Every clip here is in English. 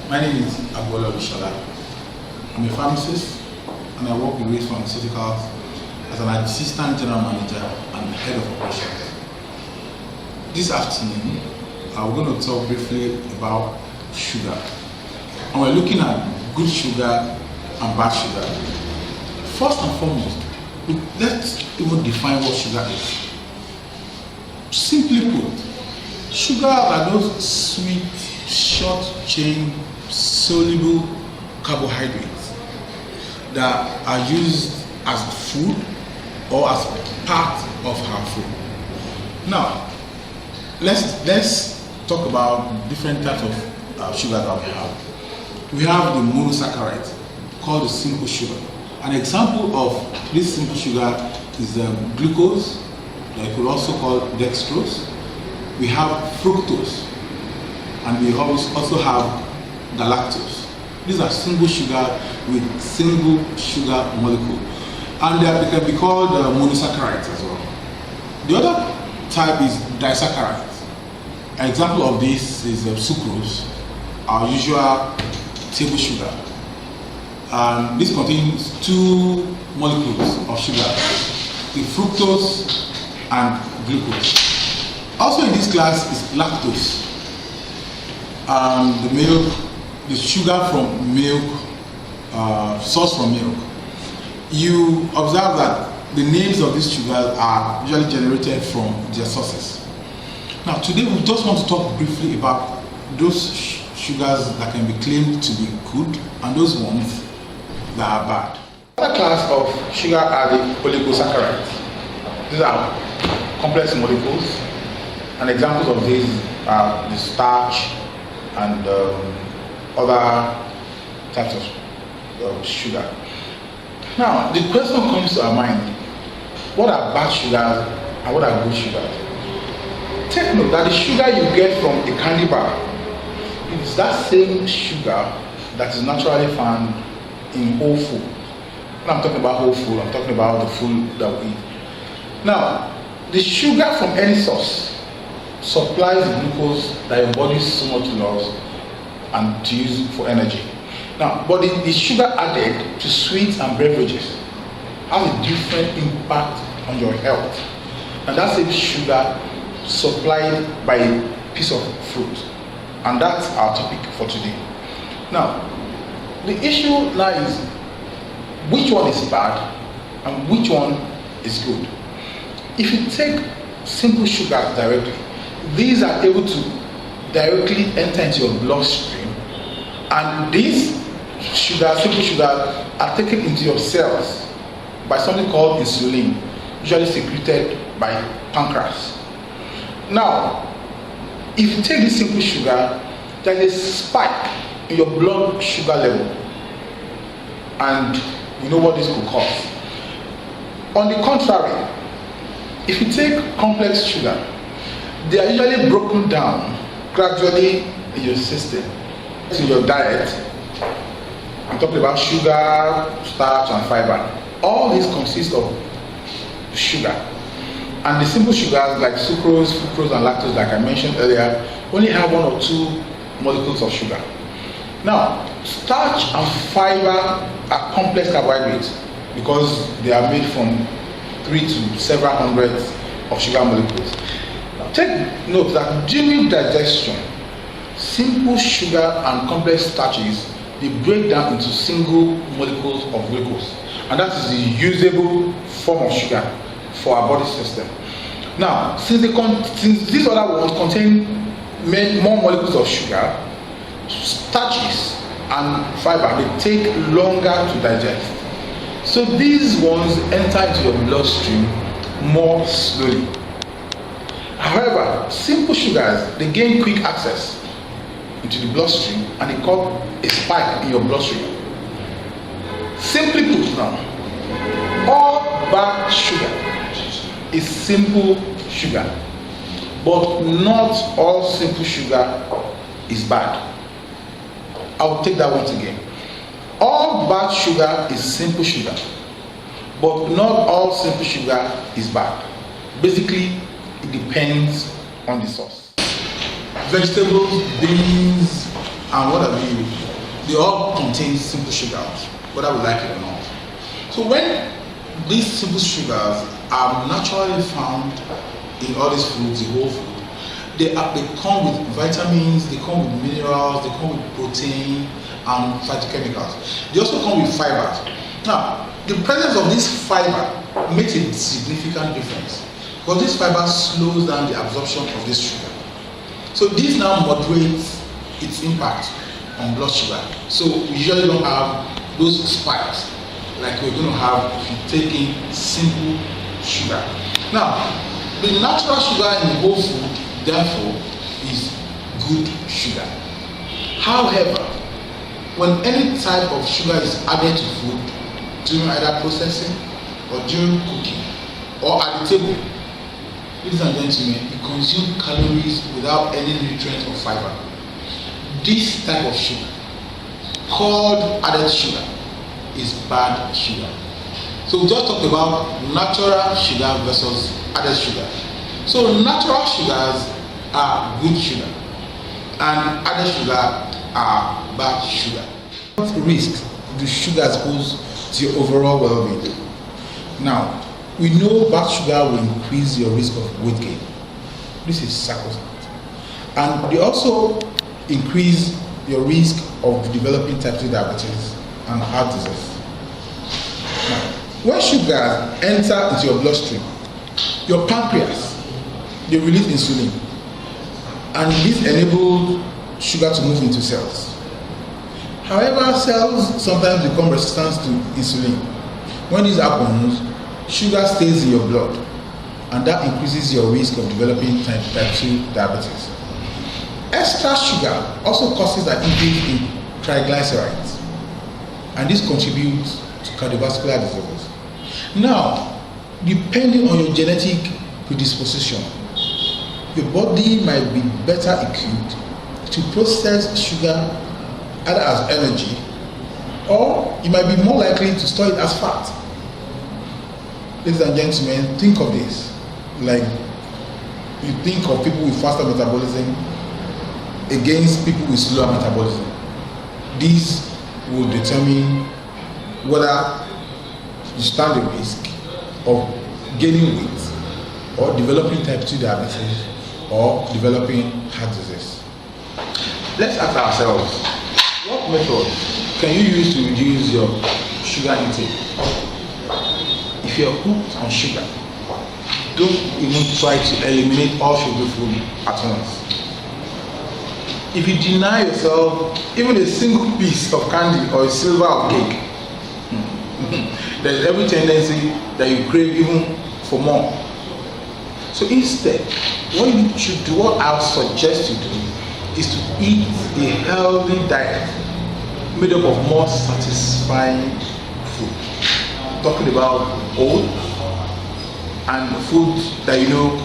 My name is Olushola. I'm a pharmacist and I work with Race Pharmaceuticals as an assistant general manager and head of operations. This afternoon, we're going to talk briefly about sugar. And we're looking at good sugar and bad sugar. First and foremost, let's even define what sugar is. Simply put, sugar are those sweet, short-chain, soluble carbohydrates that are used as food or as part of our food. Now, let's talk about different types of sugar that we have. We have the monosaccharide called the simple sugar. An example of this simple sugar is glucose, that you could also call dextrose. We have fructose, and we also have galactose. These are single sugar with single sugar molecule, and they can be called monosaccharides as well. The other type is disaccharides. An example of this is sucrose, our usual table sugar. And this contains two molecules of sugar, the fructose and glucose. Also in this class is lactose, the milk, the sugar from milk, sourced from milk. You observe that the names of these sugars are usually generated from their sources. Now today we just want to talk briefly about those sugars that can be claimed to be good and those ones that are bad. Another class of sugar are the oligosaccharides. These are complex molecules, and examples of these are the starch and other types of sugar. Now, the question comes to our mind: what are bad sugars and what are good sugars? Take note that the sugar you get from a candy bar is that same sugar that is naturally found in whole food. When I'm talking about whole food, I'm talking about the food that we eat. Now, the sugar from any source supplies the glucose that your body so much loves and to use for energy. Now, but the sugar added to sweets and beverages has a different impact on your health. And that's a sugar supplied by a piece of fruit. And that's our topic for today. Now, the issue lies which one is bad and which one is good. If you take simple sugar directly, these are able to directly enter into your bloodstream, and these simple sugars are taken into your cells by something called insulin, usually secreted by pancreas. Now, if you take this simple sugar, there is a spike in your blood sugar level, and you know what this could cause. On the contrary, if you take complex sugar, they are usually broken down gradually in your system. In your diet, I'm talking about sugar, starch, and fiber. All these consist of sugar. And the simple sugars like sucrose, fructose, and lactose, like I mentioned earlier, only have one or two molecules of sugar. Now, starch and fiber are complex carbohydrates because they are made from 3 to several hundreds of sugar molecules. Now, take note that during digestion, simple sugar and complex starches, they break down into single molecules of glucose, and that is the usable form of sugar for our body system. Now, since these other ones contain more molecules of sugar, starches and fiber, they take longer to digest. So these ones enter into your bloodstream more slowly. However, simple sugars, they gain quick access into the bloodstream and they cause a spike in your bloodstream. Simply put now, all bad sugar is simple sugar, but not all simple sugar is bad. I will take that once again. All bad sugar is simple sugar, but not all simple sugar is bad. Basically, it depends on the source. Vegetables, beans, and what have you, they all contain simple sugars, whether we like it or not. So when these simple sugars are naturally found in all these foods, the whole food, they come with vitamins, they come with minerals, they come with protein and phytochemicals. They also come with fibers. Now, the presence of this fiber makes a significant difference because this fiber slows down the absorption of this sugar. So this now moderates its impact on blood sugar. So we usually don't have those spikes like we're going to have if you take in simple sugar. Now, the natural sugar in the whole food, therefore, is good sugar. However, when any type of sugar is added to food during either processing or during cooking or at the table, ladies and gentlemen, you consume calories without any nutrient or fiber. This type of sugar, called added sugar, is bad sugar. So we just talked about natural sugar versus added sugar. So natural sugars are good sugar and added sugar are bad sugar. What risk do sugars pose to your overall well-being? Now, we know bad sugar will increase your risk of weight gain. This is sacrosanct. And they also increase your risk of developing type 2 diabetes and heart disease. Now, when sugars enter into your bloodstream, your pancreas, they release insulin, and this enables sugar to move into cells. However, cells sometimes become resistant to insulin. When this happens, sugar stays in your blood, and that increases your risk of developing type 2 diabetes. Extra sugar also causes an increase in triglycerides, and this contributes to cardiovascular diseases. Now, depending on your genetic predisposition, your body might be better equipped to process sugar either as energy, or you might be more likely to store it as fat. Ladies and gentlemen, think of this like you think of people with faster metabolism against people with slower metabolism. This will determine whether you stand a risk of gaining weight or developing type 2 diabetes or developing heart disease. Let's ask ourselves, what method can you use to reduce your sugar intake? If you're hooked on sugar, don't even try to eliminate all sugar food at once. If you deny yourself even a single piece of candy or a silver of cake, there's every tendency that you crave even for more. So instead, what you should do, what I would suggest you do, is to eat a healthy diet made up of more satisfying food. Talking about oats and food that you know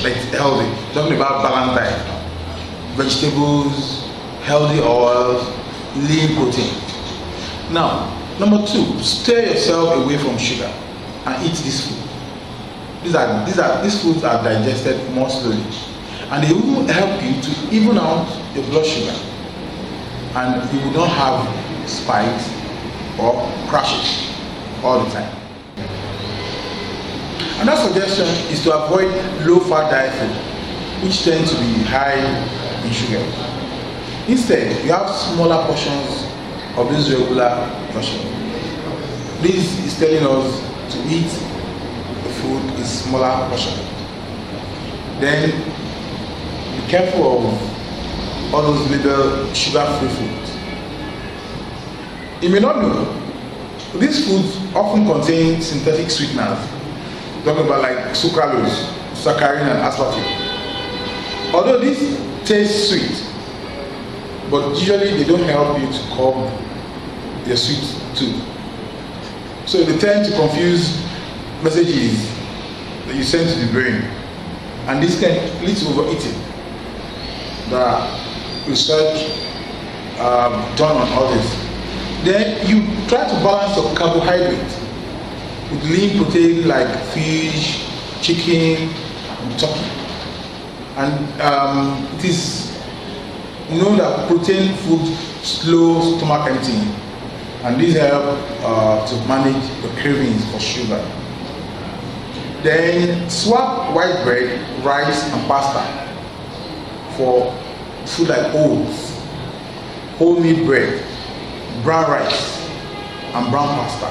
that's healthy. Talking about balanced diet. Vegetables, healthy oils, lean protein. Now, number 2, stay yourself away from sugar and eat this food. These foods are digested more slowly, and they will help you to even out your blood sugar, and you will not have spikes or crashes all the time. Another suggestion is to avoid low-fat diet food, which tend to be high in sugar. Instead, you have smaller portions of this regular portion. This is telling us to eat the food in smaller portion. Then be careful of all those little sugar-free foods. You may not know, these foods often contain synthetic sweeteners. Talking about like sucralose, saccharin, and aspartame. Although these taste sweet, but usually they don't help you to curb your sweet tooth. So they tend to confuse messages that you send to the brain, and this can lead to overeating. There are research done on all this. Then you try to balance your carbohydrate with lean protein like fish, chicken, and turkey. And it is You know that protein food slow stomach emptying, and these help to manage the cravings for sugar. Then swap white bread, rice, and pasta for food like oats, wholemeal bread, brown rice, and brown pasta.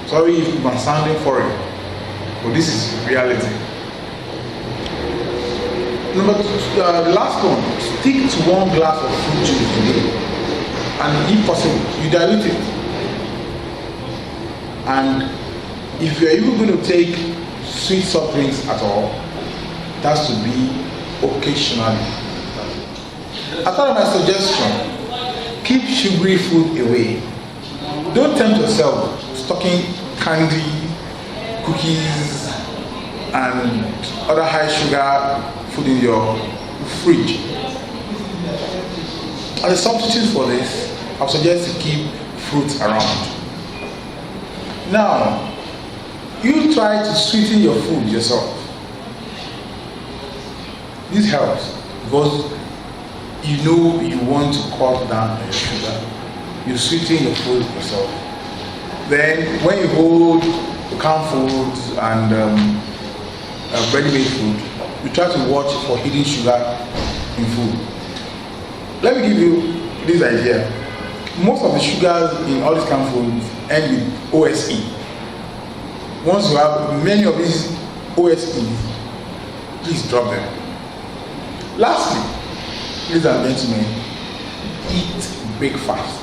Sorry if I'm sounding foreign, but this is reality. Number two, the last one, stick to 1 glass of fruit juice a day, and if possible, you dilute it. And if you are even going to take sweet soft drinks at all, it has to be occasionally. As part of my suggestion, keep sugary food away. Don't tempt yourself stocking candy, cookies, and other high sugar food in your fridge. As a substitute for this, I would suggest to keep fruits around. Now, you try to sweeten your food yourself. This helps because you know you want to cut down on your sugar. You sweeten your food yourself. Then, when you hold the canned foods and ready-made food, you try to watch for hidden sugar in food. Let me give you this idea. Most of the sugars in all these canned foods end with OSE. Once you have many of these OSEs, please drop them. Lastly, ladies and gentlemen, eat breakfast.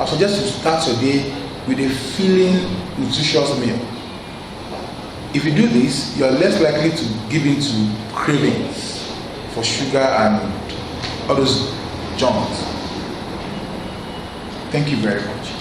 I suggest you start your day with a filling, nutritious meal. If you do this, you are less likely to give in to cravings for sugar and all those junks. Thank you very much.